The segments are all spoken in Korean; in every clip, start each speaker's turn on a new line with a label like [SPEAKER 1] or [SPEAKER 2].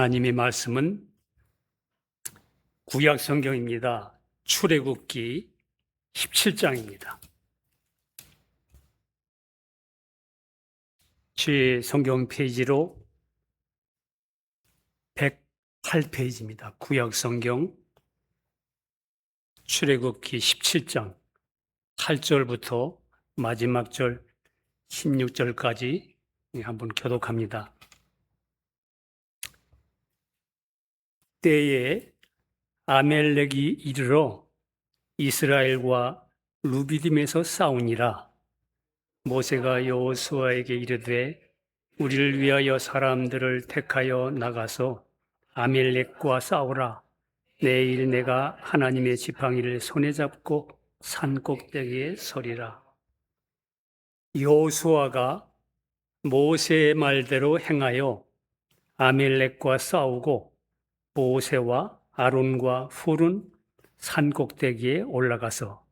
[SPEAKER 1] 하나님의 말씀은 구약 성경입니다. 출애굽기 17장입니다. 제 성경 페이지로 108페이지입니다. 구약 성경 출애굽기 17장 8절부터 마지막 절 16절까지 한번 교독합니다. 때에 아멜렉이 이르러 이스라엘과 루비딤에서 싸우니라. 모세가 여호수아에게 이르되 우리를 위하여 사람들을 택하여 나가서 아멜렉과 싸우라. 내일 내가 하나님의 지팡이를 손에 잡고 산 꼭대기에 서리라. 여호수아가 모세의 말대로 행하여 아멜렉과 싸우고 모세와 아론과 훌은 산 꼭대기에 올라가서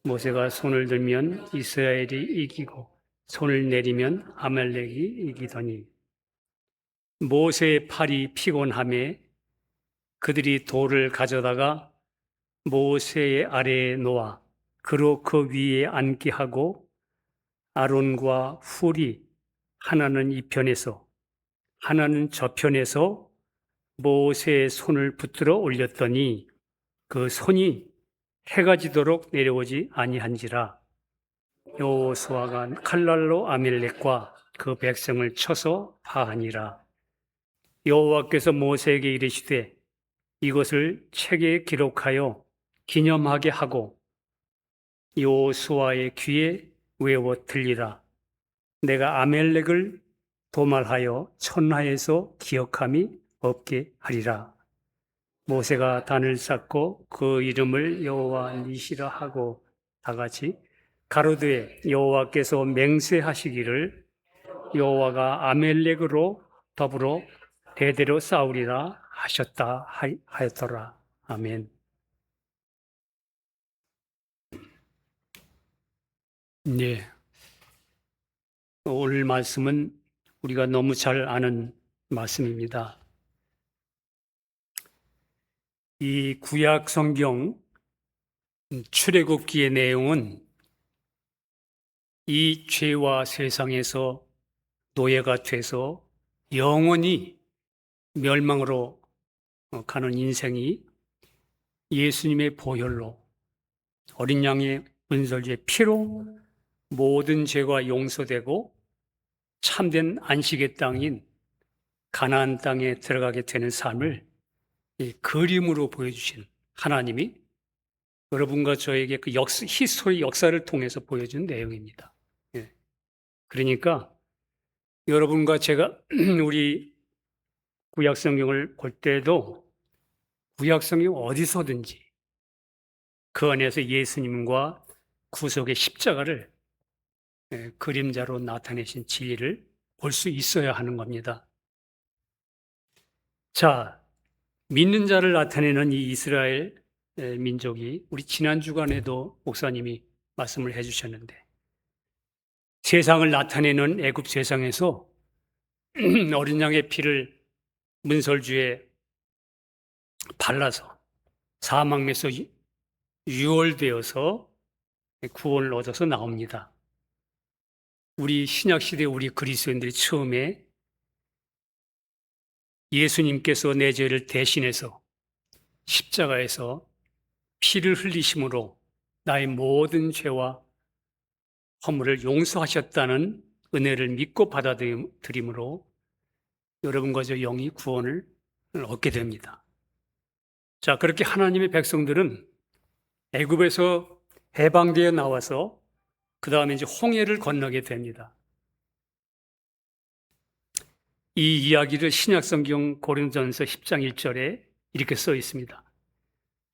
[SPEAKER 1] 모세가 손을 들면 이스라엘이 이기고 손을 내리면 아말렉이 이기더니 모세의 팔이 피곤함에 그들이 돌을 가져다가 모세의 아래에 놓아 그로 그 위에 앉게 하고 아론과 훌이 하나는 이 편에서 하나는 저 편에서 모세의 손을 붙들어 올렸더니 그 손이 해가 지도록 내려오지 아니한지라. 여호수아가 칼날로 아멜렉과 그 백성을 쳐서 파하니라. 여호와께서 모세에게 이르시되 이것을 책에 기록하여 기념하게 하고 여호수아의 귀에 외워 들리라. 내가 아멜렉을 도말하여 천하에서 기억함이 없게 하리라. 모세가 단을 쌓고 그 이름을 여호와 니시라 하고 다같이 가로되 여호와께서 맹세하시기를 여호와가 아멜렉으로 더불어 대대로 싸우리라 하셨다 하였더라. 아멘. 네. 오늘 말씀은 우리가 너무 잘 아는 말씀입니다. 이 구약 성경 출애굽기의 내용은 이 죄와 세상에서 노예가 돼서 영원히 멸망으로 가는 인생이 예수님의 보혈로 어린 양의 은솔주의 피로 모든 죄가 용서되고 참된 안식의 땅인 가나안 땅에 들어가게 되는 삶을 이 그림으로 보여주신 하나님이 여러분과 저에게 그 히스토리 역사를 통해서 보여준 내용입니다. 예. 그러니까 여러분과 제가 우리 구약 성경을 볼 때도 구약 성경 어디서든지 그 안에서 예수님과 구속의 십자가를 그림자로 나타내신 진리를 볼 수 있어야 하는 겁니다. 자, 믿는 자를 나타내는 이 이스라엘 민족이 우리 지난 주간에도 목사님이 말씀을 해주셨는데 세상을 나타내는 애굽 세상에서 어린 양의 피를 문설주에 발라서 사망에서 유월되어서 구원을 얻어서 나옵니다. 우리 신약시대 우리 그리스도인들이 처음에 예수님께서 내 죄를 대신해서 십자가에서 피를 흘리심으로 나의 모든 죄와 허물을 용서하셨다는 은혜를 믿고 받아들임으로 여러분과 저 영이 구원을 얻게 됩니다. 자, 그렇게 하나님의 백성들은 애굽에서 해방되어 나와서 그 다음에 이제 홍해를 건너게 됩니다. 이 이야기를 신약성경 고린도전서 10장 1절에 이렇게 써 있습니다.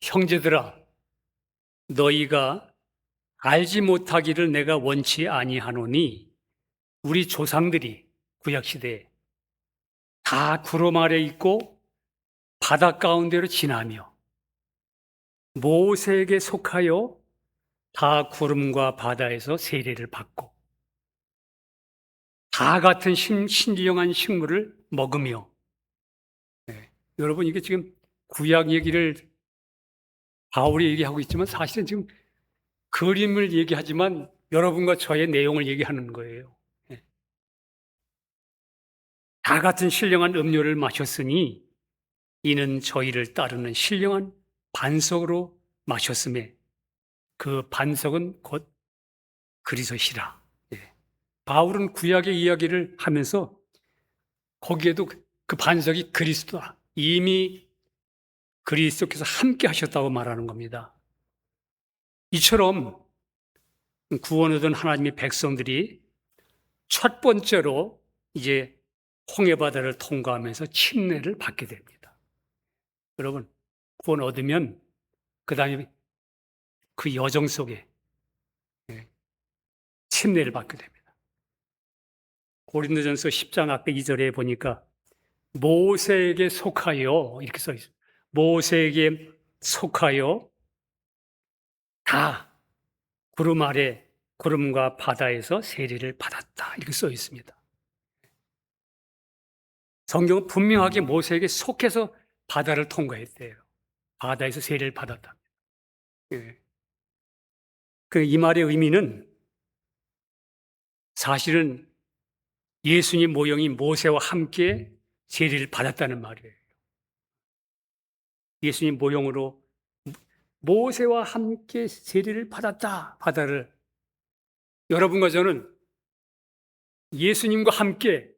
[SPEAKER 1] 형제들아, 너희가 알지 못하기를 내가 원치 아니하노니 우리 조상들이 구약시대에 다 구름 아래 있고 바다 가운데로 지나며 모세에게 속하여 다 구름과 바다에서 세례를 받고 다 같은 신령한 식물을 먹으며 여러분, 이게 지금 구약 얘기를 바울이 얘기하고 있지만 사실은 지금 그림을 얘기하지만 여러분과 저의 내용을 얘기하는 거예요. 예. 다 같은 신령한 음료를 마셨으니 이는 저희를 따르는 신령한 반석으로 마셨음에 그 반석은 곧 그리스도시라. 예. 바울은 구약의 이야기를 하면서 거기에도 그 반석이 그리스도다. 이미 그리스도께서 함께 하셨다고 말하는 겁니다. 이처럼 구원 얻은 하나님의 백성들이 첫 번째로 이제 홍해바다를 통과하면서 침례를 받게 됩니다. 여러분, 구원 얻으면 그 다음에 그 여정 속에 침례를 받게 됩니다. 고린도전서 10장 아까 2절에 보니까 모세에게 속하여 이렇게 써 있어요. 모세에게 속하여 다 구름 아래 구름과 바다에서 세례를 받았다 이렇게 써 있습니다. 성경은 분명하게 모세에게 속해서 바다를 통과했대요. 바다에서 세례를 받았다. 예. 이 말의 의미는 사실은 예수님 모형인 모세와 함께 세례를 받았다는 말이에요. 예수님 모형으로 모세와 함께 세례를 받았다. 바다를. 여러분과 저는 예수님과 함께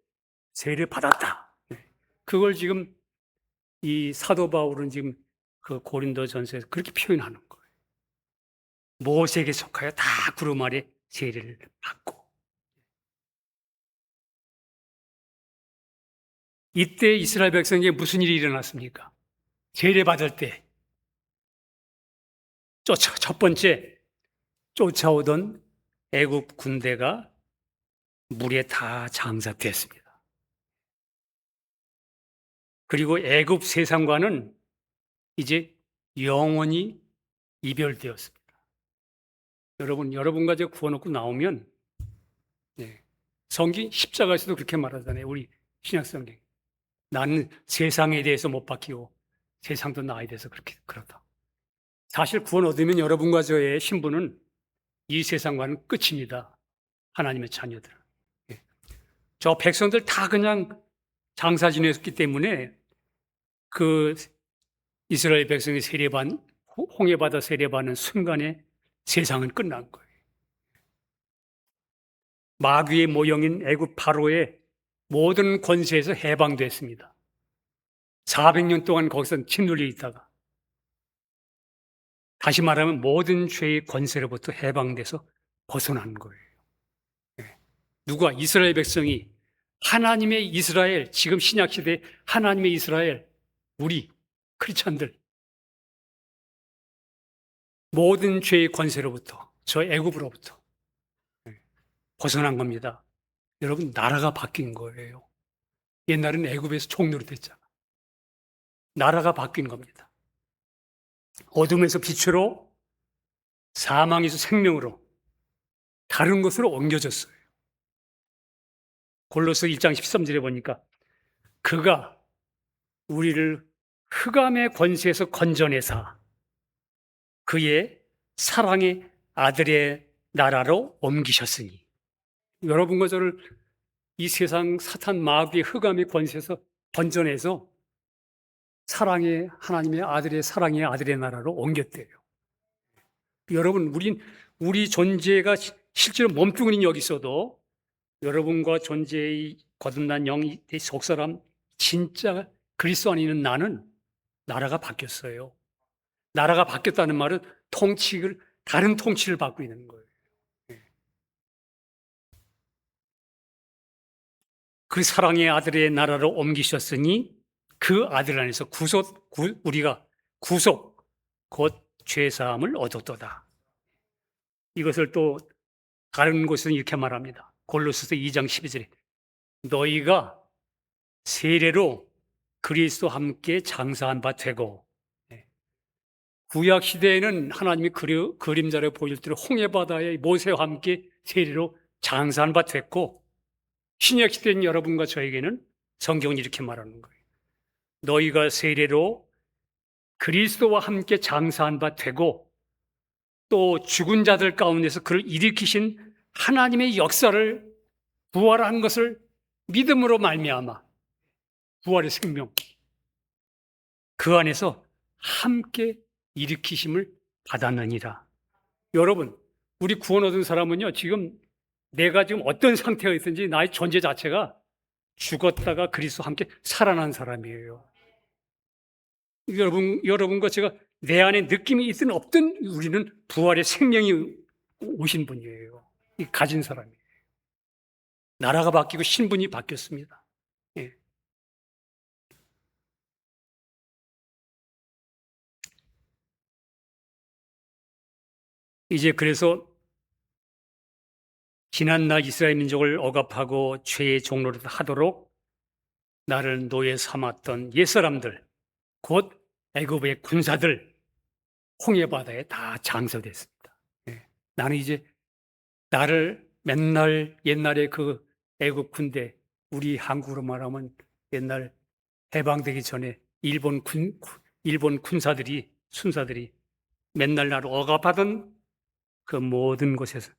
[SPEAKER 1] 세례를 받았다. 그걸 지금 이 사도 바울은 지금 그 고린도전서에서 그렇게 표현하는 거예요. 모세에게 속하여 다 구름 아래 세례를 받고. 이때 이스라엘 백성에게 무슨 일이 일어났습니까? 세례 받을 때 첫 번째 쫓아오던 애굽 군대가 물에 다 장사됐습니다. 그리고 애굽 세상과는 이제 영원히 이별되었습니다. 여러분과 제가 구원 얻고 나오면 성경 십자가에서도 그렇게 말하잖아요. 우리 신약성경. 나는 세상에 대해서 못 바뀌고 세상도 나에 대해서 그렇다. 사실 구원 얻으면 여러분과 저의 신분은 이 세상과는 끝입니다. 하나님의 자녀들. 저 백성들 다 그냥 장사 지냈기 때문에 그 이스라엘 백성이 홍해바다 세례받는 순간에 세상은 끝난 거예요. 마귀의 모형인 애굽 바로의 모든 권세에서 해방됐습니다. 400년 동안 거기서 짓눌려 있다가 다시 말하면 모든 죄의 권세로부터 해방돼서 벗어난 거예요. 누가? 이스라엘 백성이 하나님의 이스라엘, 지금 신약시대 하나님의 이스라엘, 우리 크리스찬들 모든 죄의 권세로부터 저 애굽으로부터 벗어난 겁니다. 여러분, 나라가 바뀐 거예요. 옛날에는 애굽에서 총노릇 했잖아. 나라가 바뀐 겁니다. 어둠에서 빛으로, 사망에서 생명으로 다른 곳으로 옮겨졌어요. 골로새 1장 13절에 보니까 그가 우리를 흑암의 권세에서 건져내사 그의 사랑의 아들의 나라로 옮기셨으니, 여러분과 저를 이 세상 사탄 마귀의 흑암의 권세에서 건져내서 사랑의 하나님의 아들의 사랑의 아들의 나라로 옮겼대요. 여러분, 우리 존재가 실제로 몸뚱이는 여기 있어도 여러분과 존재의 거듭난 영이 속사람 진짜 그리스도 안에 있는 나는 나라가 바뀌었어요. 나라가 바뀌었다는 말은 다른 통치를 받고 있는 거예요. 그 사랑의 아들의 나라로 옮기셨으니 그 아들 안에서 우리가 구속, 곧 죄사함을 얻었도다. 이것을 또 다른 곳은 이렇게 말합니다. 골로새서 2장 12절에 너희가 세례로 그리스도와 함께 장사한 바 되고, 구약 시대에는 하나님이 그림자로 보일 대로 홍해바다에 모세와 함께 세례로 장사한 바 됐고, 신약 시대인 여러분과 저에게는 성경은 이렇게 말하는 거예요. 너희가 세례로 그리스도와 함께 장사한 바 되고 또 죽은 자들 가운데서 그를 일으키신 하나님의 역사를 부활한 것을 믿음으로 말미암아 부활의 생명 그 안에서 함께 일으키심을 받았느니라. 여러분, 우리 구원 얻은 사람은요, 지금 내가 지금 어떤 상태가 있든지 나의 존재 자체가 죽었다가 그리스도와 함께 살아난 사람이에요. 여러분과 제가 내 안에 느낌이 있든 없든 우리는 부활의 생명이 오신 분이에요. 가진 사람이에요. 나라가 바뀌고 신분이 바뀌었습니다. 예. 이제 그래서 지난날 이스라엘 민족을 억압하고 죄의 종로를 하도록 나를 노예 삼았던 옛사람들, 곧 애굽의 군사들, 홍해바다에 다 장사됐습니다. 예. 나는 이제 나를 맨날 옛날에 그 애굽 군대, 우리 한국으로 말하면 옛날 해방되기 전에 일본 군사들이, 순사들이 맨날 나를 억압하던 그 모든 곳에서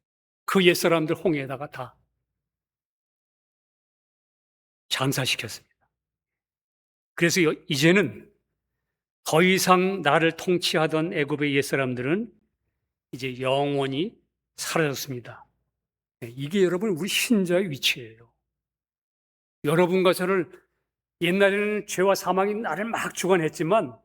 [SPEAKER 1] 그 옛사람들 홍해에다가 다 장사시켰습니다. 그래서 이제는 더 이상 나를 통치하던 애굽의 옛사람들은 이제 영원히 사라졌습니다. 이게 여러분 우리 신자의 위치예요. 여러분과 저를 옛날에는 죄와 사망이 나를 막 주관했지만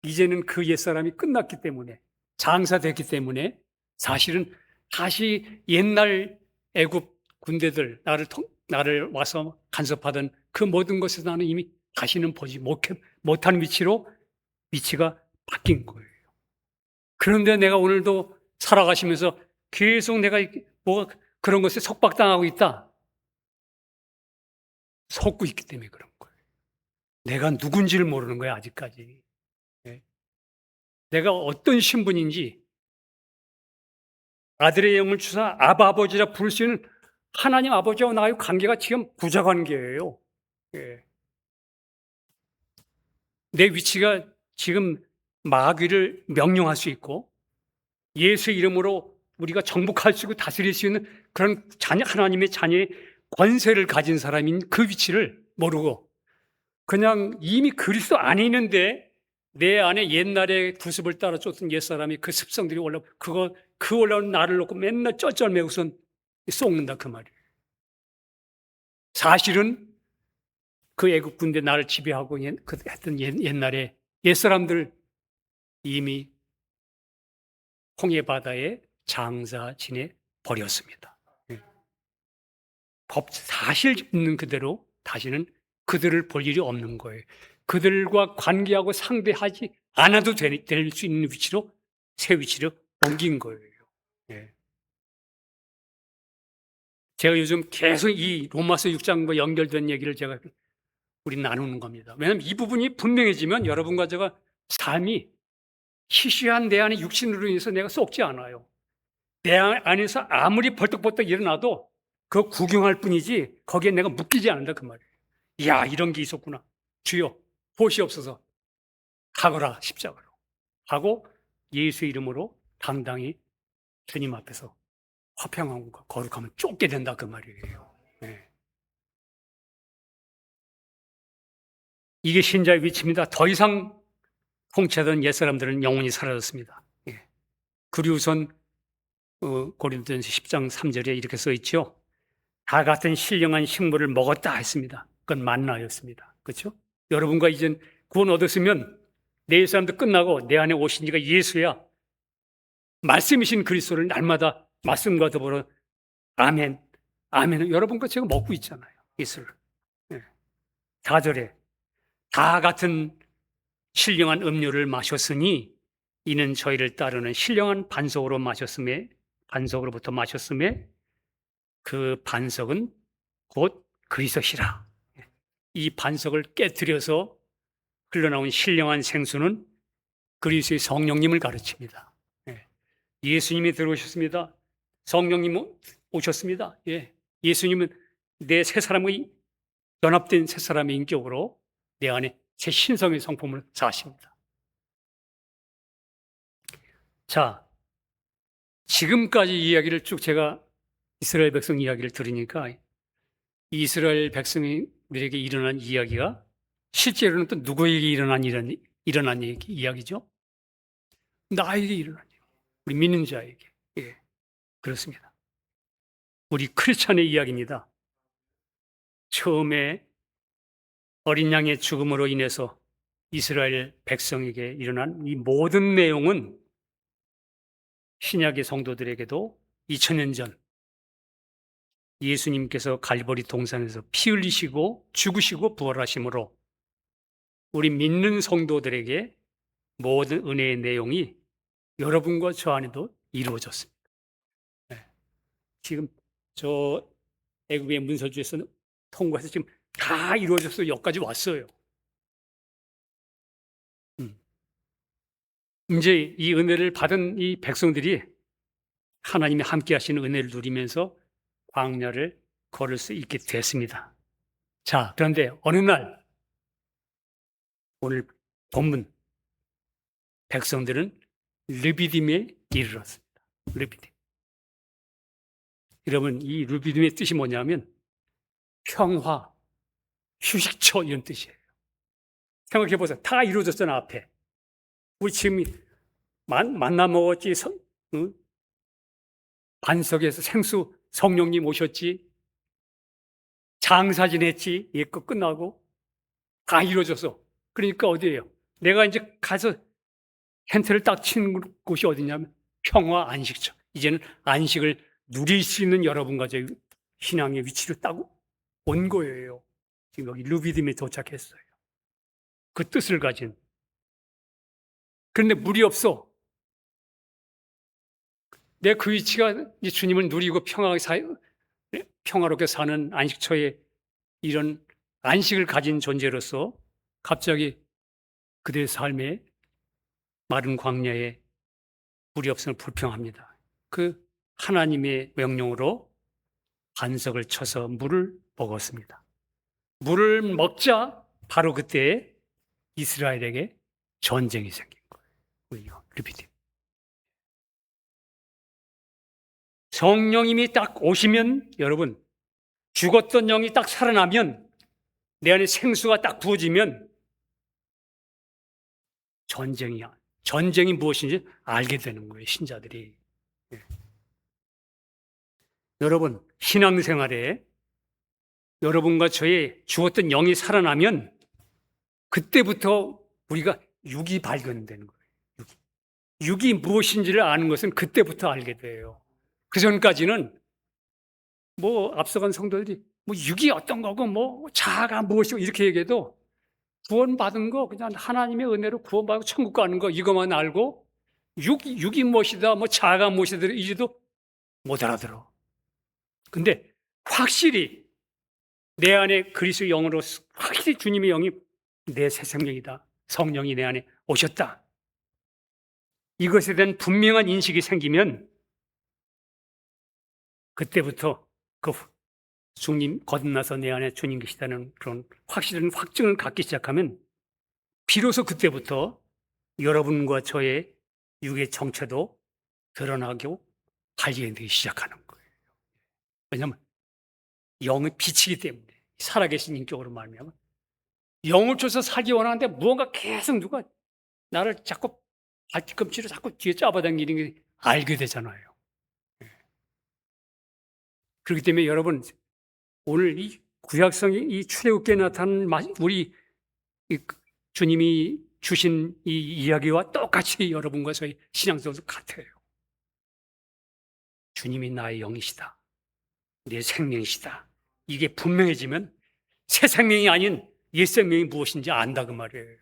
[SPEAKER 1] 이제는 그 옛사람이 끝났기 때문에 장사됐기 때문에 사실은 다시 옛날 애굽 군대들 나를 와서 간섭하던 그 모든 것에서 나는 이미 다시는 보지 못한 위치가 바뀐 거예요. 그런데 내가 오늘도 살아가시면서 계속 내가 뭐가 그런 것에 속박당하고 있다. 속고 있기 때문에 그런 거예요. 내가 누군지를 모르는 거야, 아직까지. 네. 내가 어떤 신분인지 아들의 영을 주사 아바 아버지라 부를 수 있는 하나님 아버지와 나의 관계가 지금 부자 관계예요. 네. 내 위치가 지금 마귀를 명령할 수 있고 예수의 이름으로 우리가 정복할 수 있고 다스릴 수 있는 그런 하나님의 자녀의 권세를 가진 사람인 그 위치를 모르고 그냥 이미 그리스도 안에 있는데 내 안에 옛날에 구습을 따라 쫓던 옛사람이 그 습성들이 그 올라온 나를 놓고 맨날 쩔쩔매고선 쏘는다 그 말이에요. 사실은 그 애국 군대 나를 지배하고 했던 옛날에 옛사람들 이미 홍해 바다에 장사 지내 버렸습니다. 법 사실 있는 그대로 다시는 그들을 볼 일이 없는 거예요. 그들과 관계하고 상대하지 않아도 될 수 있는 위치로 새 위치로 옮긴 거예요. 예. 제가 요즘 계속 이 로마서 6장과 연결된 얘기를 우리 나누는 겁니다. 왜냐하면 이 부분이 분명해지면 여러분과 제가 삶이 희시한 내 안의 육신으로 인해서 내가 썩지 않아요. 내 안에서 아무리 벌떡벌떡 일어나도 그거 구경할 뿐이지 거기에 내가 묶이지 않는다 그 말이에요. 이야 이런 게 있었구나. 주여 보시옵소서 가거라 십자가로 하고 예수의 이름으로 당당히 주님 앞에서 화평함과 거룩함을 쫓게 된다 그 말이에요. 네. 이게 신자의 위치입니다. 더 이상 통치하던 옛사람들은 영원히 사라졌습니다. 예. 그리고선 고린도전서 10장 3절에 이렇게 써 있죠. 다 같은 신령한 식물을 먹었다 했습니다. 그건 만나였습니다. 그렇죠? 여러분과 이젠 구원 얻었으면 내 옛사람도 끝나고 내 안에 오신 이가 예수야. 말씀이신 그리스도를 날마다 말씀과 더불어 아멘, 아멘은 여러분과 제가 먹고 있잖아요. 예수를. 4절에 다 같은 신령한 음료를 마셨으니 이는 저희를 따르는 신령한 반석으로부터 마셨음에 그 반석은 곧 그리스도시라. 이 반석을 깨뜨려서 흘러나온 신령한 생수는 그리스도의 성령님을 가르칩니다. 예수님이 들어오셨습니다. 성령님 오셨습니다. 예수님은 내 새 사람의 연합된 새 사람의 인격으로 내 안에 새 신성의 성품을 사십니다. 자, 지금까지 이야기를 쭉 제가 이스라엘 백성 이야기를 들으니까 이스라엘 백성들에게 일어난 이야기가 실제로는 또 누구에게 일어난 이야기죠? 나에게 일어난 이야기. 우리 믿는 자에게. 예, 그렇습니다. 우리 크리스찬의 이야기입니다. 처음에 어린 양의 죽음으로 인해서 이스라엘 백성에게 일어난 이 모든 내용은 신약의 성도들에게도 2000년 전 예수님께서 갈보리 동산에서 피 흘리시고 죽으시고 부활하심으로 우리 믿는 성도들에게 모든 은혜의 내용이 여러분과 저 안에도 이루어졌습니다. 네. 지금 저 애굽의 문서주에서는 통과해서 지금 다 이루어져서 여기까지 왔어요. 이제 이 은혜를 받은 이 백성들이 하나님이 함께 하시는 은혜를 누리면서 광야를 걸을 수 있게 됐습니다. 자, 그런데 어느 날 오늘 본문 백성들은 르비딤에 이르렀습니다. 르비딤. 여러분, 이 르비딤의 뜻이 뭐냐면 평화, 휴식처 이런 뜻이에요. 생각해 보세요. 다 이루어졌잖아, 앞에. 우리 지금 만나 먹었지, 응? 반석에서 생수 성령님 오셨지, 장사 지냈지, 예껏 끝나고 다 이루어졌어. 그러니까 어디예요? 내가 이제 가서 텐트를 딱 치는 곳이 어디냐면 평화 안식처. 이제는 안식을 누릴 수 있는 여러분과 제 신앙의 위치를 딱 온 거예요. 지금 여기 르비딤에 도착했어요. 그 뜻을 가진. 그런데 물이 없어. 내 그 위치가 이제 주님을 누리고 평화롭게 사는 안식처에 이런 안식을 가진 존재로서 갑자기 그들의 삶에 마른 광야에 물이 없음을 불평합니다. 그 하나님의 명령으로 반석을 쳐서 물을 먹었습니다. 물을 먹자 바로 그때 이스라엘에게 전쟁이 생긴 거예요. 르비딤. 성령님이 딱 오시면 여러분 죽었던 영이 딱 살아나면 내 안에 생수가 딱 부어지면 전쟁이야. 전쟁이 무엇인지 알게 되는 거예요. 신자들이. 네. 여러분 신앙생활에 여러분과 저의 죽었던 영이 살아나면 그때부터 우리가 육이 발견되는 거예요. 육이 무엇인지를 아는 것은 그때부터 알게 돼요. 그 전까지는 뭐 앞서간 성도들이 뭐 육이 어떤 거고 뭐 자아가 무엇이고 이렇게 얘기해도 구원받은 거 그냥 하나님의 은혜로 구원받고 천국 가는 거 이것만 알고 육이 무엇이다 뭐 자아가 무엇이다 이제도 못 알아들어. 근데 확실히 내 안에 그리스도의 영으로 확실히 주님의 영이 내 새 생명이다. 성령이 내 안에 오셨다. 이것에 대한 분명한 인식이 생기면 그때부터 그 주님 거듭나서 내 안에 주님 계시다는 그런 확실한 확증을 갖기 시작하면 비로소 그때부터 여러분과 저의 육의 정체도 드러나고 발견되기 시작하는 거예요. 왜냐하면 영의 빛이기 때문에 살아계신 인격으로 말미암아 영을 줘서 살기 원하는데 무언가 계속 누가 나를 자꾸 발뒤꿈치로 자꾸 뒤에 잡아당기는 게 알게 되잖아요. 그렇기 때문에 여러분 오늘 이 구약성의 이 출애굽기에 나타난 우리 주님이 주신 이 이야기와 똑같이 여러분과 저희 신앙생활도 같아요. 주님이 나의 영이시다. 내 생명이시다. 이게 분명해지면 새 생명이 아닌 옛 생명이 무엇인지 안다 그 말이에요.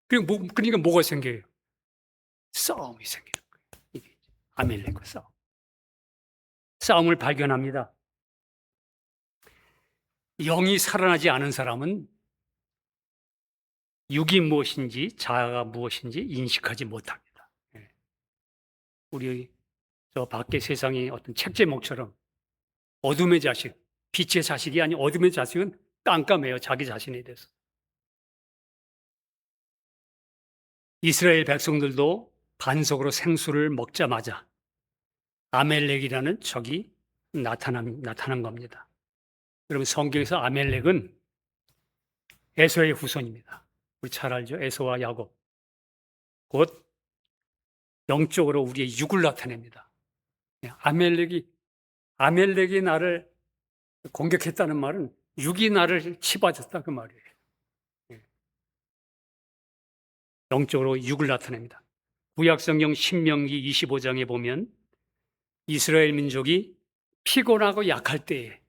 [SPEAKER 1] 그러니까 뭐가 생겨요? 싸움이 생기는 거예요. 이게 아멜렉과 싸움. 싸움을 발견합니다. 영이 살아나지 않은 사람은 육이 무엇인지 자아가 무엇인지 인식하지 못합니다. 우리 저 밖의 세상이 어떤 책제목처럼 어둠의 자식, 빛의 자식이 아닌 어둠의 자식은 깜깜해요. 자기 자신에 대해서. 이스라엘 백성들도 반석으로 생수를 먹자마자 아멜렉이라는 적이 나타난 겁니다. 여러분, 성경에서 아멜렉은 에서의 후손입니다. 우리 잘 알죠? 에서와 야곱. 곧 영적으로 우리의 육을 나타냅니다. 아멜렉이 나를 공격했다는 말은 육이 나를 치받았다 그 말이에요. 영적으로 육을 나타냅니다. 구약성경 신명기 25장에 보면 이스라엘 민족이 피곤하고 약할 때에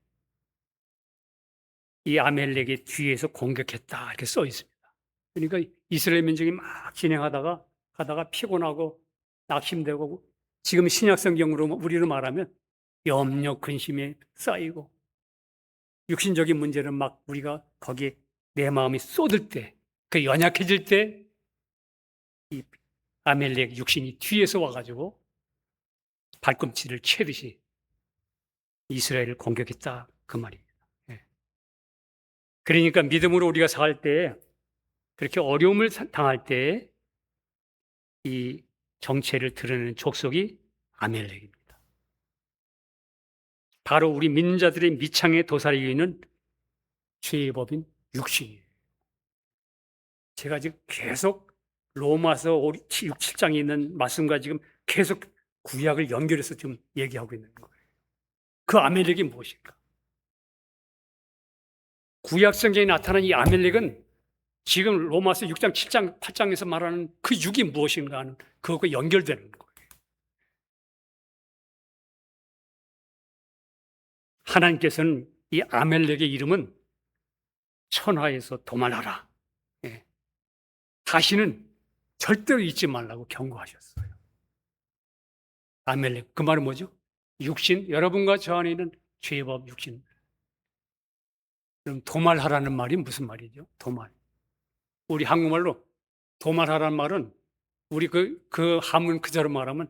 [SPEAKER 1] 이 아멜렉의 뒤에서 공격했다 이렇게 써 있습니다. 그러니까 이스라엘 민족이 막 진행하다가 가다가 피곤하고 낙심되고, 지금 신약성경으로 우리로 말하면 염려 근심에 쌓이고 육신적인 문제는 막 우리가 거기에 내 마음이 쏟을 때, 그 연약해질 때 이 아멜렉 육신이 뒤에서 와가지고 발꿈치를 채듯이 이스라엘을 공격했다 그 말입니다. 그러니까 믿음으로 우리가 살 때, 그렇게 어려움을 당할 때 이 정체를 드러내는 족속이 아멜렉입니다. 바로 우리 믿는 자들의 밑창에 도사리고 있는 죄의 법인 육신이에요. 제가 지금 계속 로마서 6, 7장에 있는 말씀과 지금 계속 구약을 연결해서 지금 얘기하고 있는 거예요. 그 아멜렉이 무엇일까? 구약 성경에 나타난 이 아멜렉은 지금 로마서 6장, 7장, 8장에서 말하는 그 육이 무엇인가 하는 그것과 연결되는 거예요. 하나님께서는 이 아멜렉의 이름은 천하에서 도말하라. 다시는 절대로 잊지 말라고 경고하셨어요. 아멜렉, 그 말은 뭐죠? 육신, 여러분과 저 안에 있는 죄의 법 육신. 그럼 도말하라는 말이 무슨 말이죠? 도말. 우리 한국말로 도말하라는 말은 우리 그 한문 그대로 말하면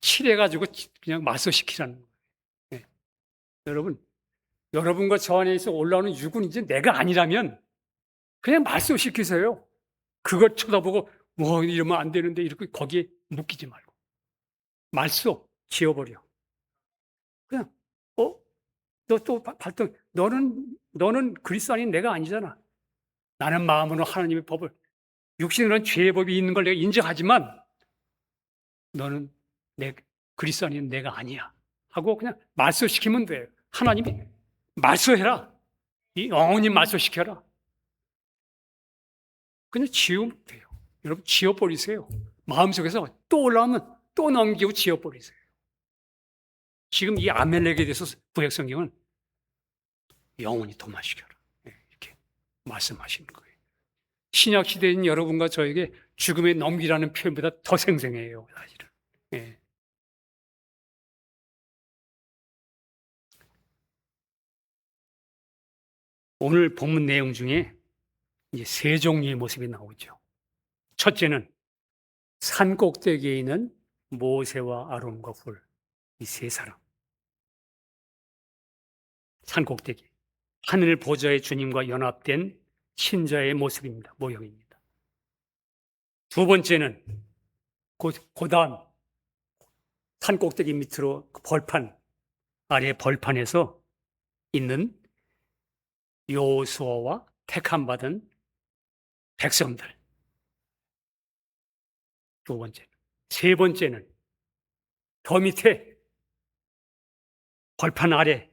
[SPEAKER 1] 칠해가지고 그냥 말소시키라는 거예요. 네. 여러분과 저 안에서 올라오는 육은 이제 내가 아니라면 그냥 말소시키세요. 그걸 쳐다보고 뭐 이러면 안 되는데 이렇게 거기에 묶이지 말고 말소 지워버려. 그냥 너 또 발동, 너는 그리스도 아닌 내가 아니잖아. 나는 마음으로 하나님의 법을, 육신으로는 죄의 법이 있는 걸 내가 인정하지만 너는 그리스도 아닌 내가 아니야 하고 그냥 말소시키면 돼요. 하나님이 말소해라. 이 영원히 말소시켜라. 그냥 지우면 돼요. 여러분, 지워버리세요. 마음속에서 또 올라오면 또 넘기고 지워버리세요. 지금 이 아멜렉에 대해서 구약 성경은 영원히 도말시켜라, 이렇게 말씀하시는 거예요. 신약 시대인 여러분과 저에게 죽음에 넘기라는 표현보다 더 생생해요, 사실은. 예. 오늘 본문 내용 중에 이제 세 종류의 모습이 나오죠. 첫째는 산 꼭대기에 있는 모세와 아론과 훌, 이 세 사람. 산 꼭대기. 하늘 보좌의 주님과 연합된 신자의 모습입니다. 모형입니다. 두 번째는 고단 산 꼭대기 밑으로 벌판, 아래 벌판에서 있는 여호수아와 택함 받은 백성들. 두 번째는. 세 번째는 더 밑에 벌판 아래,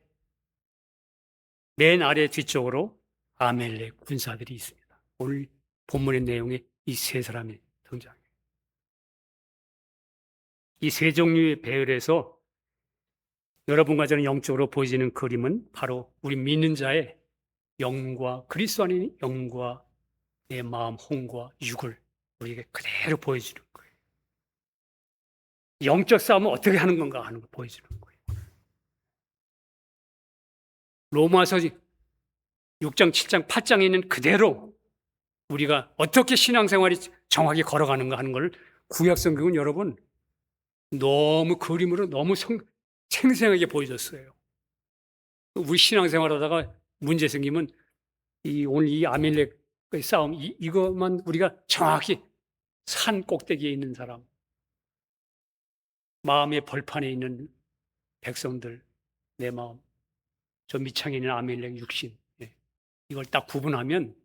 [SPEAKER 1] 맨 아래 뒤쪽으로 아멜렉 군사들이 있습니다. 오늘 본문의 내용에 이 세 사람이 등장해요. 이 세 종류의 배열에서 여러분과 저는 영적으로 보여지는 그림은 바로 우리 믿는 자의 영과, 그리스도 안의 영과 내 마음, 혼과 육을 우리에게 그대로 보여주는 거예요. 영적 싸움은 어떻게 하는 건가 하는 걸 보여주는 거예요. 로마서 6장, 7장, 8장에 있는 그대로 우리가 어떻게 신앙생활이 정확히 걸어가는가 하는 걸 구약 성경은 여러분 너무 그림으로 너무 생생하게 보여줬어요. 우리 신앙생활 하다가 문제 생기면 오늘 이 아멜렉의 싸움 이것만 우리가 정확히 산 꼭대기에 있는 사람, 마음의 벌판에 있는 백성들, 내 마음, 저 밑창에 있는 아멜렉 육신, 예. 이걸 딱 구분하면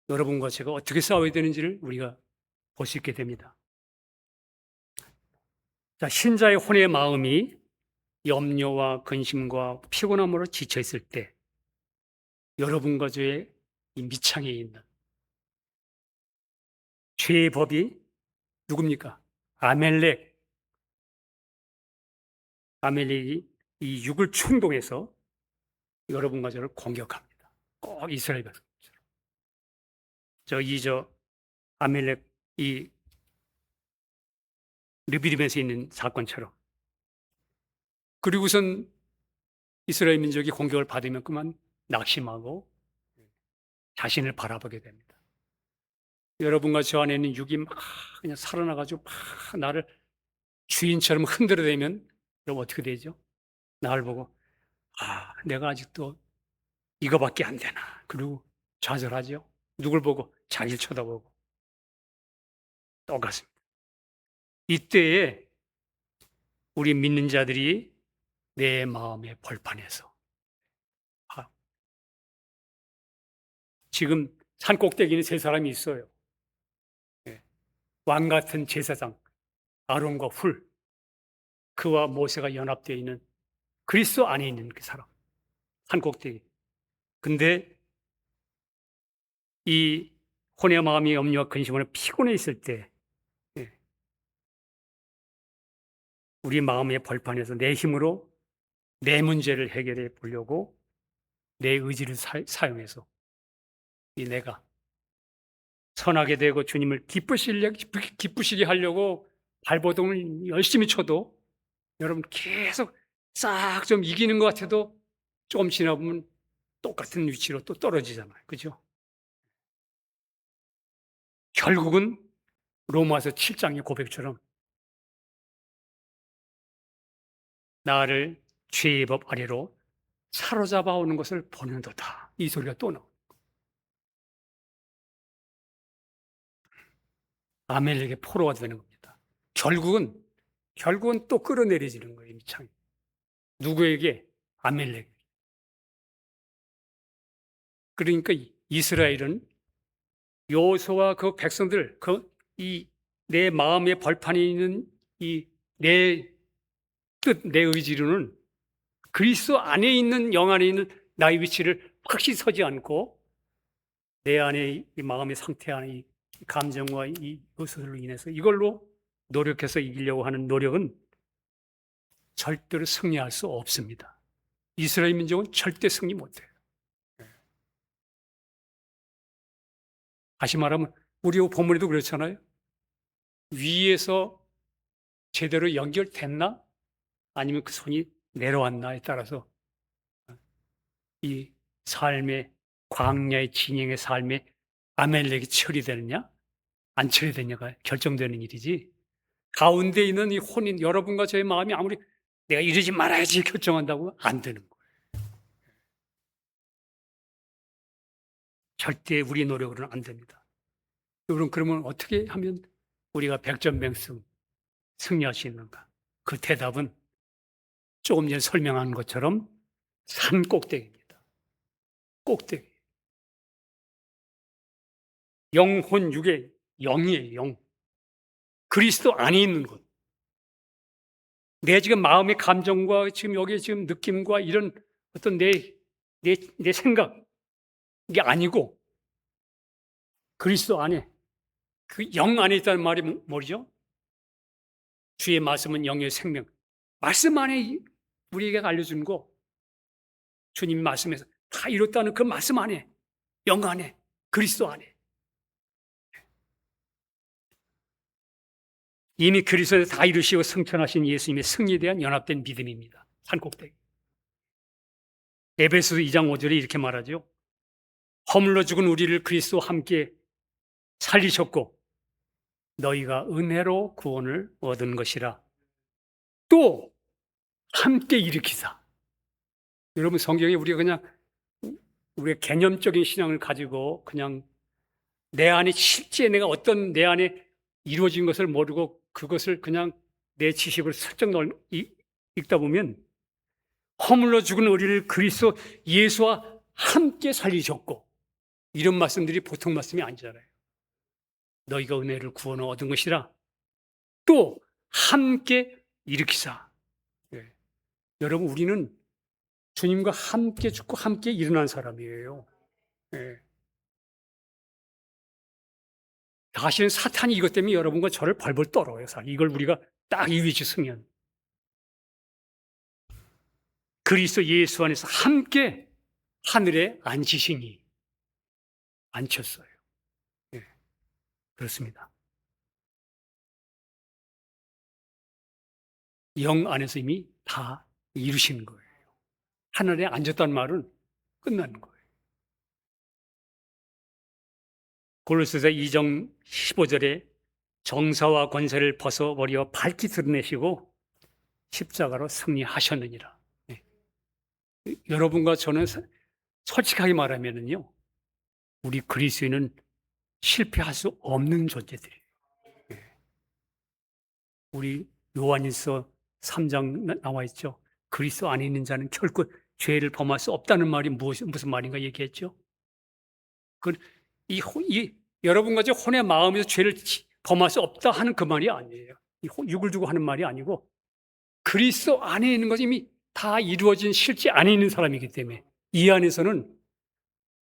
[SPEAKER 1] 여러분과 제가 어떻게 싸워야 되는지를 우리가 볼 수 있게 됩니다. 자, 신자의 혼의 마음이 염려와 근심과 피곤함으로 지쳐 있을 때 여러분과 저의 이 밑창에 있는 죄의 법이 누굽니까? 아멜렉이 이 육을 충동해서 여러분과 저를 공격합니다. 꼭 이스라엘 백성처럼. 저 아멜렉 이 르비딤에서 있는 사건처럼. 그리고선 이스라엘 민족이 공격을 받으면 그만 낙심하고 자신을 바라보게 됩니다. 여러분과 저 안에 있는 육이 막 그냥 살아나가지고 막 나를 주인처럼 흔들어대면 여러분 어떻게 되죠? 나를 보고 내가 아직도 이거밖에 안 되나. 그리고 좌절하죠. 누굴 보고? 자기를 쳐다보고. 똑같습니다. 이때에 우리 믿는 자들이 내 마음의 벌판에서 지금 산 꼭대기는 세 사람이 있어요. 왕 같은 제사장 아론과 훌, 그와 모세가 연합되어 있는 그리스도 안에 있는 그 사람, 산 꼭대기. 근데 이 혼의 마음이 염려와 근심으로 피곤해 있을 때 우리 마음의 벌판에서 내 힘으로 내 문제를 해결해 보려고 내 의지를 사용해서 이 내가 선하게 되고 주님을 기쁘시게 하려고 발버둥을 열심히 쳐도 여러분 계속 싹 좀 이기는 것 같아도 조금 지나보면 똑같은 위치로 또 떨어지잖아요. 그죠? 결국은 로마서 7장의 고백처럼 나를 죄의 법 아래로 사로잡아 오는 것을 보는도다. 이 소리가 또 나옵니다. 아멜렉의 포로가 되는 겁니다. 결국은 또 끌어내려지는 거예요. 이 창이. 누구에게? 아멜렉. 그러니까 이스라엘은 여호수아와 그 백성들, 이 내 마음의 벌판에 있는 이 내 뜻, 내 의지로는 그리스도 안에 있는 영 안에 있는 나의 위치를 확실히 서지 않고 내 안에 이 마음의 상태 안에 이 감정과 이 요소들로 인해서 이걸로 노력해서 이기려고 하는 노력은 절대로 승리할 수 없습니다. 이스라엘 민족은 절대 승리 못해요. 다시 말하면 우리 본문에도 그렇잖아요. 위에서 제대로 연결됐나? 아니면 그 손이 내려왔나에 따라서 이 삶의 광야의 진영의 삶에 아멜렉이 처리되느냐 안 처리되느냐가 결정되는 일이지, 가운데 있는 이 혼인 여러분과 저의 마음이 아무리 내가 이러지 말아야지 결정한다고 안 되는 거예요. 절대 우리 노력으로는 안 됩니다. 여러분, 그러면 어떻게 하면 우리가 백전백승 승리할 수 있는가? 그 대답은 조금 전에 설명한 것처럼 산 꼭대기입니다. 꼭대기. 영혼 육의 영이에요. 영. 그리스도 안에 있는 것. 내 지금 마음의 감정과 지금 여기 지금 느낌과 이런 어떤 내 생각, 이게 아니고 그리스도 안에, 그 영 안에 있다는 말이 뭐죠? 주의 말씀은 영의 생명. 말씀 안에 우리에게 알려준 거, 주님 말씀에서 다 이뤘다는 그 말씀 안에, 영 안에, 그리스도 안에. 이미 그리스도에서 다 이루시고 승천하신 예수님의 승리에 대한 연합된 믿음입니다. 산꼭대기. 에베소서 2장 5절에 이렇게 말하죠. 허물로 죽은 우리를 그리스도와 함께 살리셨고 너희가 은혜로 구원을 얻은 것이라. 또 함께 일으키사. 여러분, 성경에 우리가 그냥 우리의 개념적인 신앙을 가지고 그냥 내 안에 실제 내가 어떤 내 안에 이루어진 것을 모르고 그것을 그냥 내 지식을 슬쩍 읽다 보면 허물러 죽은 우리를 그리스도 예수와 함께 살리셨고, 이런 말씀들이 보통 말씀이 아니잖아요. 너희가 은혜를 구원을 얻은 것이라 또 함께 일으키사. 예. 여러분, 우리는 주님과 함께 죽고 함께 일어난 사람이에요. 예. 사실은 사탄이 이것 때문에 여러분과 저를 벌벌 떨어요. 이걸 우리가 딱 이 위치 서면 그리스도 예수 안에서 함께 하늘에 앉으시니 앉혔어요. 예. 그렇습니다. 영 안에서 이미 다 이루신 거예요. 하늘에 앉았다는 말은 끝나는 거예요. 골로새서 2장 15절에 정사와 권세를 벗어버려 밝히 드러내시고 십자가로 승리하셨느니라. 네. 여러분과 저는 솔직하게 말하면요, 우리 그리스도인은 실패할 수 없는 존재들이에요. 네. 우리 요한일서 3장 나와 있죠. 그리스도 안에 있는 자는 결코 죄를 범할 수 없다는 말이 무슨 말인가 얘기했죠. 여러분과 제 혼의 마음에서 죄를 범할 수 없다 하는 그 말이 아니에요. 육을 두고 하는 말이 아니고 그리스도 안에 있는 것이 이미 다 이루어진 실제 안에 있는 사람이기 때문에 이 안에서는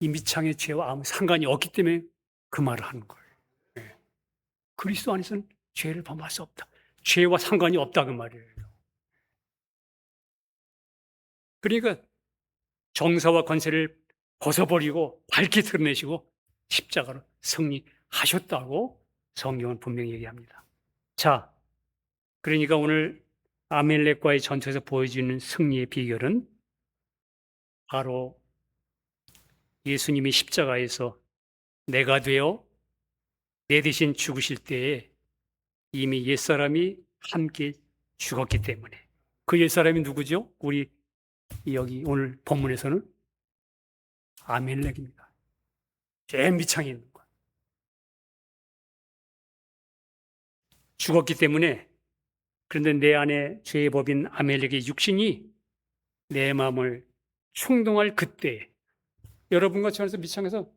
[SPEAKER 1] 이 미창의 죄와 아무 상관이 없기 때문에 그 말을 하는 거예요. 네. 그리스도 안에서는 죄를 범할 수 없다. 죄와 상관이 없다 그 말이에요. 그러니까 정사와 권세를 벗어버리고 밝게 드러내시고 십자가로 승리하셨다고 성경은 분명히 얘기합니다. 자, 그러니까 오늘 아멜렉과의 전투에서 보여주는 승리의 비결은 바로 예수님이 십자가에서 내가 되어 내 대신 죽으실 때에 이미 옛사람이 함께 죽었기 때문에. 그 옛사람이 누구죠? 우리 여기 오늘 본문에서는 아멜렉입니다. 제일 밑창에 있는 것. 죽었기 때문에. 그런데 내 안에 죄의 법인 아멜렉의 육신이 내 마음을 충동할 그때, 여러분과 저에서 밑창에서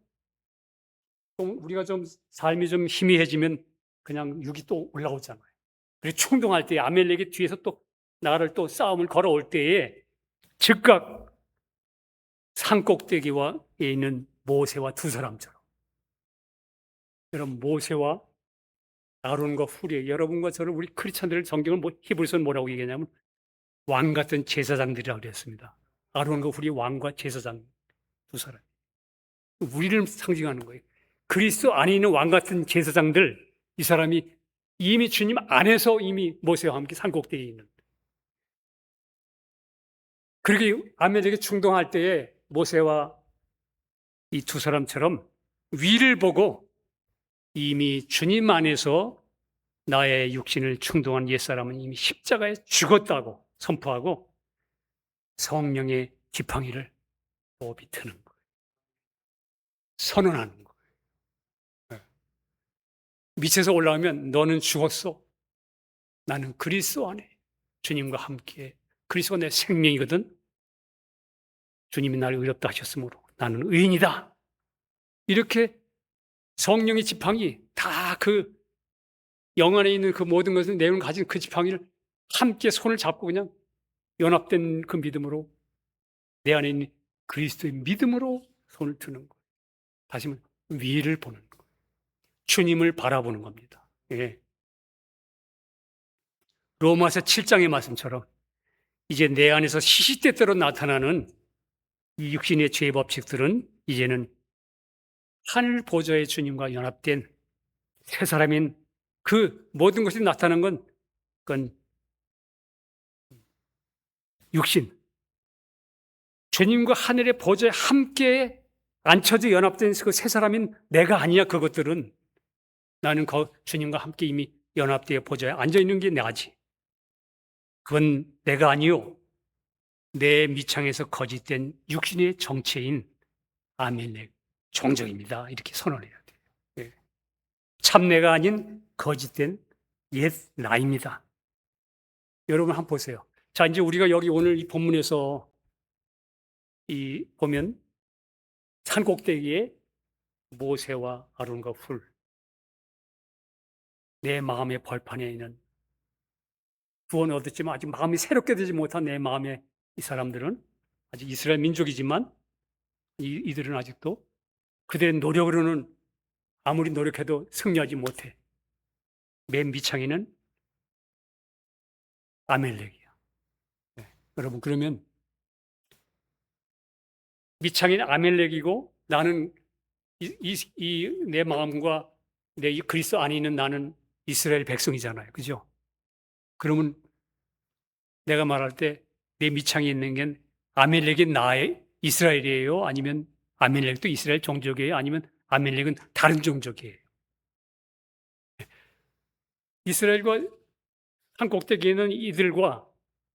[SPEAKER 1] 우리가 좀 삶이 좀 희미해지면 그냥 육이 또 올라오잖아요. 그리고 충동할 때 아멜렉이 뒤에서 또 나를 또 싸움을 걸어올 때에 즉각 산꼭대기에 있는 모세와 두 사람처럼, 여러분, 모세와 아론과 후리, 여러분과 저는 우리 크리스찬들 성경을 히브리서는 뭐라고 얘기하냐면 왕 같은 제사장들이라고 그랬습니다. 아론과 후리 왕과 제사장 두 사람. 우리를 상징하는 거예요. 그리스도 안에 있는 왕 같은 제사장들, 이 사람이 이미 주님 안에서 이미 모세와 함께 산꼭대기에 있는. 그렇게 아멜렉에 충동할 때에 모세와 이 두 사람처럼 위를 보고 이미 주님 안에서 나의 육신을 충동한 옛사람은 이미 십자가에 죽었다고 선포하고 성령의 지팡이를 비트는 거예요. 선언하는 거예요. 네. 밑에서 올라오면 너는 죽었어. 나는 그리스도 안에 주님과 함께, 그리스도가 내 생명이거든. 주님이 나를 의롭다 하셨으므로 나는 의인이다. 이렇게 성령의 지팡이, 다 그 영 안에 있는 그 모든 것을 내용을 가진 그 지팡이를 함께 손을 잡고 그냥 연합된 그 믿음으로, 내 안에 있는 그리스도의 믿음으로 손을 드는 거예요. 다시 말해 위를 보는 거예요. 주님을 바라보는 겁니다. 예. 로마서 7장의 말씀처럼 이제 내 안에서 시시때때로 나타나는 이 육신의 죄의 법칙들은 이제는 하늘 보좌의 주님과 연합된 새 사람인 그 모든 것이 나타난 건 그건 육신, 주님과 하늘의 보좌에 함께 앉혀져 연합된 그 새 사람인 내가 아니야. 그것들은 나는 주님과 함께 이미 연합되어 보좌에 앉아 있는 게 나지. 그건 내가 아니요, 내 미창에서 거짓된 육신의 정체인 아멜렉 종족입니다. 이렇게 선언해야 돼요. 참 내가 아닌 거짓된 옛 나입니다. 여러분 한번 보세요. 자, 이제 우리가 여기 오늘 이 본문에서 보면 산 꼭대기에 모세와 아론과 훌, 내 마음의 벌판에 있는 구원을 얻었지만 아직 마음이 새롭게 되지 못한 내 마음의 이 사람들은 아직 이스라엘 민족이지만 이들은 아직도 그들의 노력으로는 아무리 노력해도 승리하지 못해. 맨 밑창에는 아멜렉이야. 네. 여러분, 그러면 밑창인 아멜렉이고 나는 내 마음과 내 그리스도 안에 있는 나는 이스라엘 백성이잖아요. 그죠? 그러면 내가 말할 때 내 밑창에 있는 게 아멜렉이 나의 이스라엘이에요? 아니면 아멜렉도 이스라엘 종족이에요? 아니면 아멜렉은 다른 종족이에요? 이스라엘과 산 꼭대기에 있는 이들과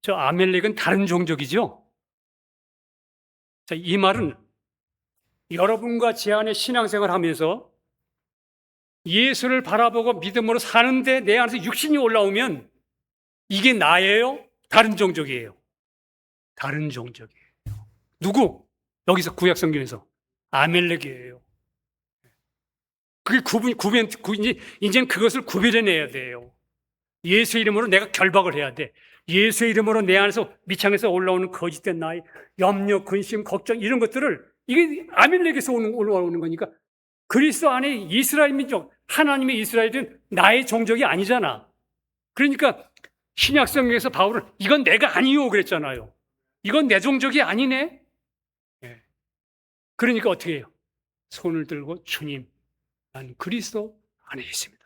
[SPEAKER 1] 저 아멜렉은 다른 종족이죠? 자, 이 말은 여러분과 제 안에 신앙생활 하면서 예수를 바라보고 믿음으로 사는데 내 안에서 육신이 올라오면 이게 나예요? 다른 종족이에요? 다른 종족이에요. 누구? 여기서 구약 성경에서 아멜렉이에요. 그게 이제는 그것을 구별해내야 돼요. 예수의 이름으로 내가 결박을 해야 돼. 예수의 이름으로 내 안에서 밑창에서 올라오는 거짓된 나의 염려, 근심, 걱정 이런 것들을 이게 아멜렉에서 올라오는 거니까 그리스도 안에 이스라엘 민족, 하나님의 이스라엘은 나의 종족이 아니잖아. 그러니까 신약성경에서 바울은 이건 내가 아니요 그랬잖아요. 이건 내 종족이 아니네. 예. 그러니까 어떻게 해요? 손을 들고 주님, 난 그리스도 안에 있습니다.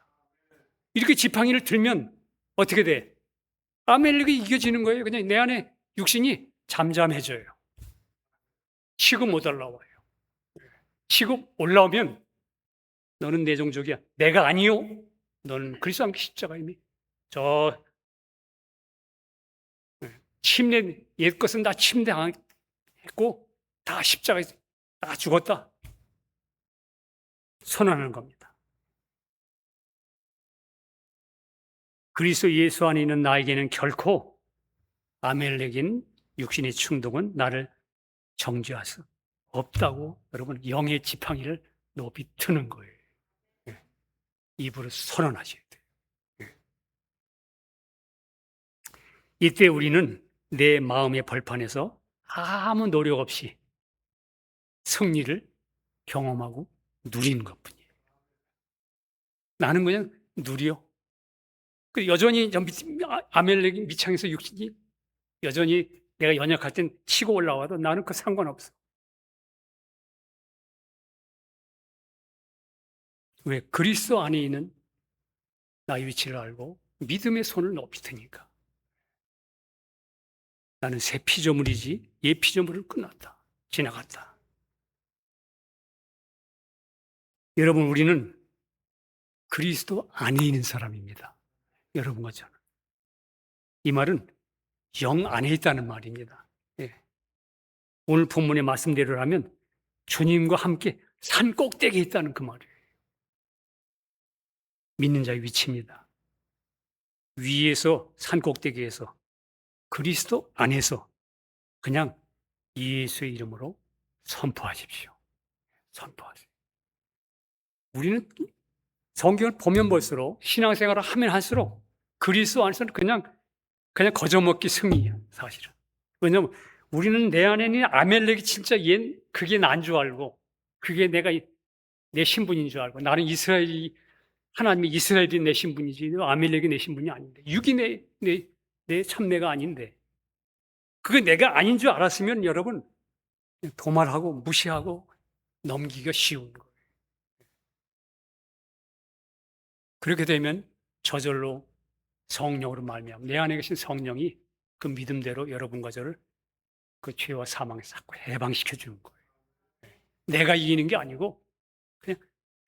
[SPEAKER 1] 이렇게 지팡이를 들면 어떻게 돼? 아멜렉이 이겨지는 거예요. 그냥 내 안에 육신이 잠잠해져요. 치고 못 올라와요. 치고 올라오면 너는 내 종족이야. 내가 아니요. 너는 그리스도 함께 십자가 이미 저 침례 옛 것은 다 침례했고 다 십자가에 다 죽었다. 선언하는 겁니다. 그리스도 예수 안에 있는 나에게는 결코 아멜렉인 육신의 충동은 나를 정죄할 수 없다고 여러분 영의 지팡이를 높이 트는 거예요. 입으로 선언하셔야 돼요. 이때 우리는 내 마음의 벌판에서 아무 노력 없이 승리를 경험하고 누리는 것뿐이에요. 나는 그냥 누려. 여전히 아멜렉 밑창에서 육신이 여전히 내가 연약할 땐 치고 올라와도 나는 그 상관없어. 왜? 그리스도 안에 있는 나의 위치를 알고 믿음의 손을 높이 드니까. 나는 새 피조물이지 옛 피조물은 끝났다. 지나갔다. 여러분, 우리는 그리스도 안에 있는 사람입니다. 여러분과 저는. 이 말은 영 안에 있다는 말입니다. 예. 오늘 본문의 말씀대로라면 주님과 함께 산 꼭대기에 있다는 그 말이에요. 믿는 자의 위치입니다. 위에서 산 꼭대기에서 그리스도 안에서 그냥 예수의 이름으로 선포하십시오. 선포하세요. 우리는 성경을 보면 볼수록 신앙생활을 하면 할수록 그리스도 안에서는 그냥 거저먹기 승리야, 사실은. 왜냐하면 우리는 내 안에 있는 아멜렉이 진짜 그게 난 줄 알고 그게 내 신분인 줄 알고 나는 하나님이 이스라엘이 내 신분이지 아멜렉이 내 신분이 아닌데 육이 내 참내가 아닌데 그게 내가 아닌 줄 알았으면 여러분 도말하고 무시하고 넘기기가 쉬운 거예요. 그렇게 되면 저절로 성령으로 말미암아 내 안에 계신 성령이 그 믿음대로 여러분과 저를 그 죄와 사망에서 자꾸 해방시켜 주는 거예요. 내가 이기는 게 아니고 그냥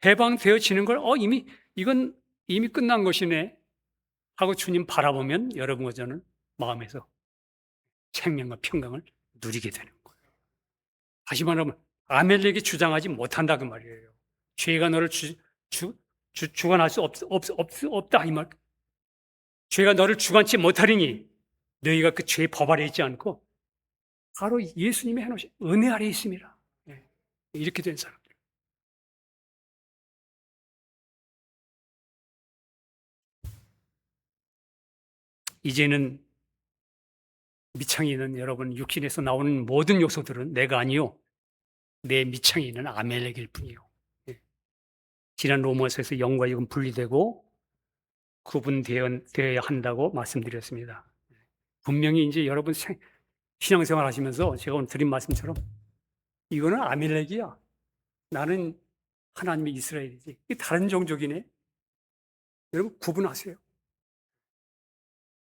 [SPEAKER 1] 해방되어지는 걸 이건 이미 끝난 것이네 하고 주님 바라보면 여러분과 저는 마음에서 생명과 평강을 누리게 되는 거예요. 다시 말하면 아멜렉이 주장하지 못한다 그 말이에요. 죄가 너를 주관할 수 없다 이 말. 죄가 너를 주관치 못하리니 너희가 그 죄의 법 아래 있지 않고 바로 예수님이 해놓으신 은혜 아래 있습니다. 이렇게 된 사람들. 이제는 미창이는 여러분 육신에서 나오는 모든 요소들은 내가 아니요 내 미창이는 아멜렉일 뿐이요. 지난 로마서에서 영과 육은 분리되고 구분되어야 한다고 말씀드렸습니다. 분명히 이제 여러분 신앙생활 하시면서 제가 오늘 드린 말씀처럼 이거는 아멜렉이야. 나는 하나님의 이스라엘이지. 이게 다른 종족이네. 여러분 구분하세요.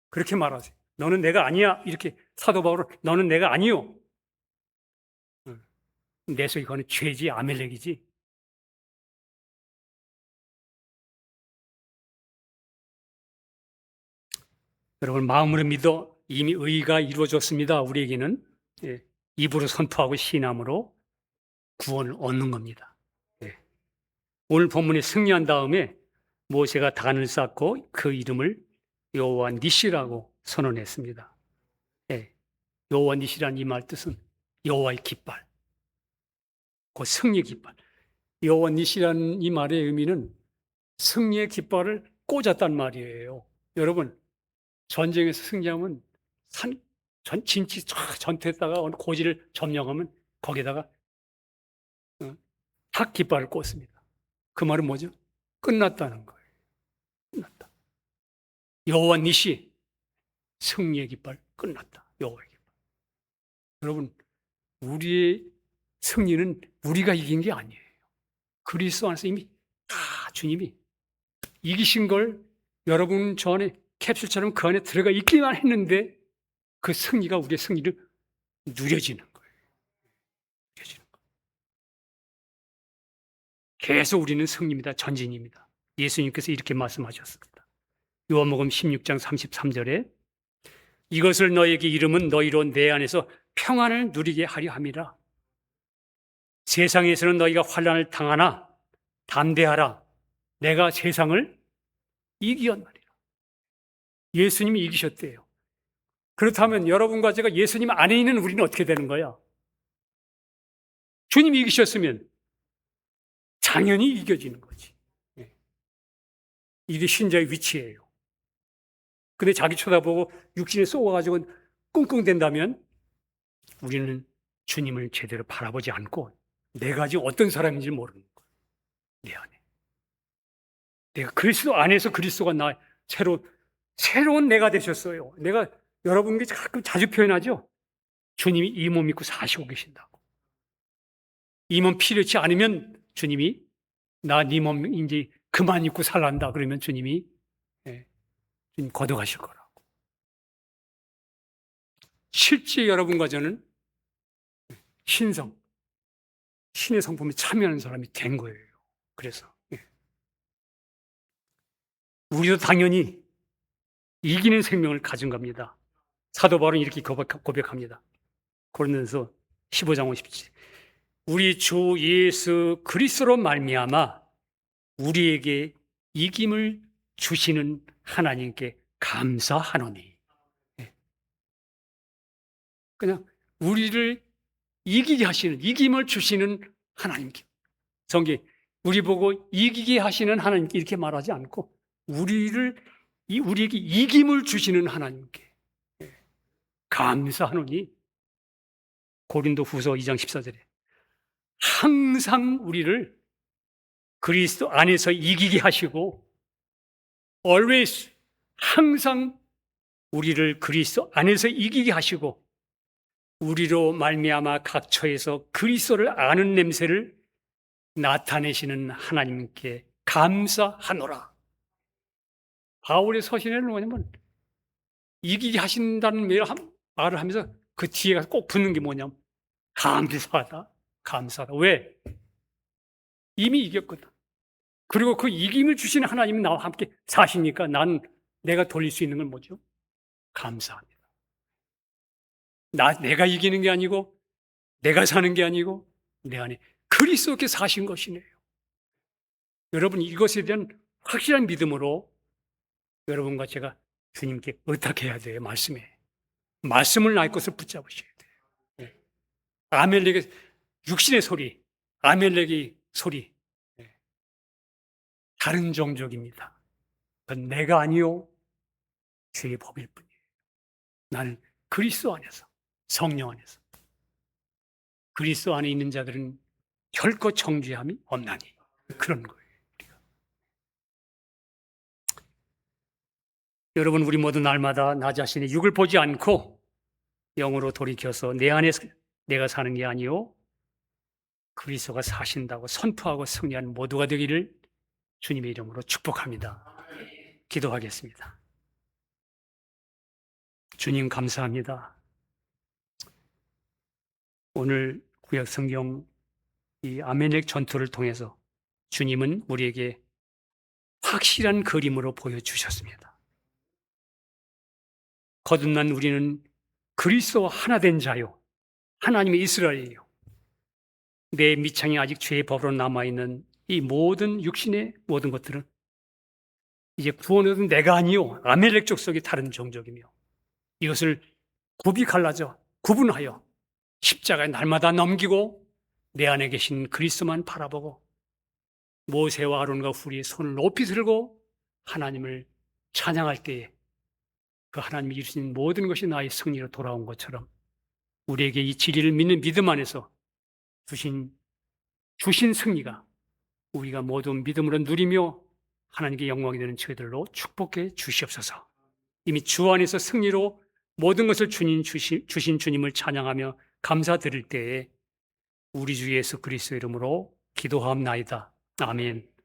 [SPEAKER 1] 그렇게 말하세요. 너는 내가 아니야. 이렇게 사도 바울은 너는 내가 아니요. 내 속에 거는 죄지 아멜렉이지. 여러분 마음으로 믿어 이미 의가 이루어졌습니다. 우리에게는 입으로 선포하고 신함으로 구원을 얻는 겁니다. 오늘 본문에 승리한 다음에 모세가 단을 쌓고 그 이름을 여호와 니시라고 선언했습니다. 여호와 니시라는 이 말 뜻은 여호와의 깃발, 그 승리의 깃발. 여호와 니시라는 이 말의 의미는 승리의 깃발을 꽂았단 말이에요. 여러분 전쟁에서 승리하면 진치 전투했다가 어느 고지를 점령하면 거기다가 탁 깃발을 꽂습니다. 그 말은 뭐죠? 끝났다는 거예요. 끝났다. 여호와 니시 승리의 깃발 끝났다. 여호와의 깃발. 여러분 우리의 승리는 우리가 이긴 게 아니에요. 그리스도 안에서 이미 다 주님이 이기신 걸 여러분 저 안에 캡슐처럼 그 안에 들어가 있기만 했는데 그 승리가 우리의 승리를 누려지는 거예요. 누려지는 거예요. 계속 우리는 승리입니다. 전진입니다. 예수님께서 이렇게 말씀하셨습니다. 요한복음 16장 33절에 이것을 너에게 이름은 너희로 내 안에서 평안을 누리게 하려 함이라. 세상에서는 너희가 환난을 당하나 담대하라. 내가 세상을 이기었나리라. 예수님이 이기셨대요. 그렇다면 여러분과 제가 예수님 안에 있는 우리는 어떻게 되는 거야? 주님이 이기셨으면 당연히 이겨지는 거지. 이게 신자의 위치예요. 근데 자기 쳐다보고 육신에 쏘아가지고 끙끙댄다면 우리는 주님을 제대로 바라보지 않고 내가 지금 어떤 사람인지 모르는 거예요. 내 안에. 내가 그리스도 안에서 그리스도가 나 새로운 내가 되셨어요. 내가 여러분께 가끔 자주 표현하죠. 주님이 이 몸 입고 사시고 계신다고. 이 몸 필요치 않으면 주님이 나 네 몸 이제 그만 입고 살란다. 그러면 주님이 주님 거둬가실 거라고. 실제 여러분과 저는 신의 성품에 참여하는 사람이 된 거예요. 그래서 우리도 당연히 이기는 생명을 가진 겁니다. 사도 바울은 이렇게 고백합니다. 고린도전서 15장 57절. 우리 주 예수 그리스도로 말미암아 우리에게 이김을 주시는 하나님께 감사하노니. 그냥 우리를 이기게 하시는, 이김을 주시는 하나님께. 성경 우리 보고 이기게 하시는 하나님께 이렇게 말하지 않고 우리에게 이김을 주시는 하나님께 감사하노니. 고린도 후서 2장 14절에 항상 우리를 그리스도 안에서 이기게 하시고 always 항상 우리를 그리스도 안에서 이기게 하시고 우리로 말미암아 각 처에서 그리스도를 아는 냄새를 나타내시는 하나님께 감사하노라. 바울의 서신에는 뭐냐면 이기게 하신다는 말을 하면서 그 뒤에 꼭 붙는 게 뭐냐면 감사하다. 감사하다. 왜? 이미 이겼거든. 그리고 그 이김을 주시는 하나님은 나와 함께 사시니까 내가 돌릴 수 있는 건 뭐죠? 감사합니다. 내가 이기는 게 아니고 내가 사는 게 아니고 내 안에 그리스도께 사신 것이네요. 여러분 이것에 대한 확실한 믿음으로 여러분과 제가 주님께 어떻게 해야 돼요? 말씀을 나의 것을 붙잡으셔야 돼요. 네. 아멜렉의 육신의 소리, 아멜렉의 소리, 네. 다른 종족입니다. 그건 내가 아니요 주의 법일 뿐이에요. 나는 그리스도 안에서, 성령 안에서, 그리스도 안에 있는 자들은 결코 정죄함이 없나니, 그런 거예요. 여러분, 우리 모두 날마다 나 자신의 육을 보지 않고 영으로 돌이켜서 내 안에 내가 사는 게 아니요 그리스도가 사신다고 선포하고 승리하는 모두가 되기를 주님의 이름으로 축복합니다. 기도하겠습니다. 주님 감사합니다. 오늘 구약 성경 이 아멜렉 전투를 통해서 주님은 우리에게 확실한 그림으로 보여주셨습니다. 거듭난 우리는 그리스도와 하나 된 자요, 하나님의 이스라엘이요. 내 미창이 아직 죄의 법으로 남아있는 이 모든 육신의 모든 것들은 이제 구원 얻은 내가 아니요 아멜렉 족속의 다른 종족이며 이것을 구분하여 십자가에 날마다 넘기고 내 안에 계신 그리스도만 바라보고 모세와 아론과 훌이 손을 높이 들고 하나님을 찬양할 때에 그 하나님이 이루신 모든 것이 나의 승리로 돌아온 것처럼 우리에게 이 진리를 믿는 믿음 안에서 주신 승리가 우리가 모두 믿음으로 누리며 하나님께 영광이 되는 저희들로 축복해 주시옵소서. 이미 주 안에서 승리로 모든 것을 주신 주님을 찬양하며 감사드릴 때에 우리 주 예수 그리스도 이름으로 기도하옵나이다. 아멘.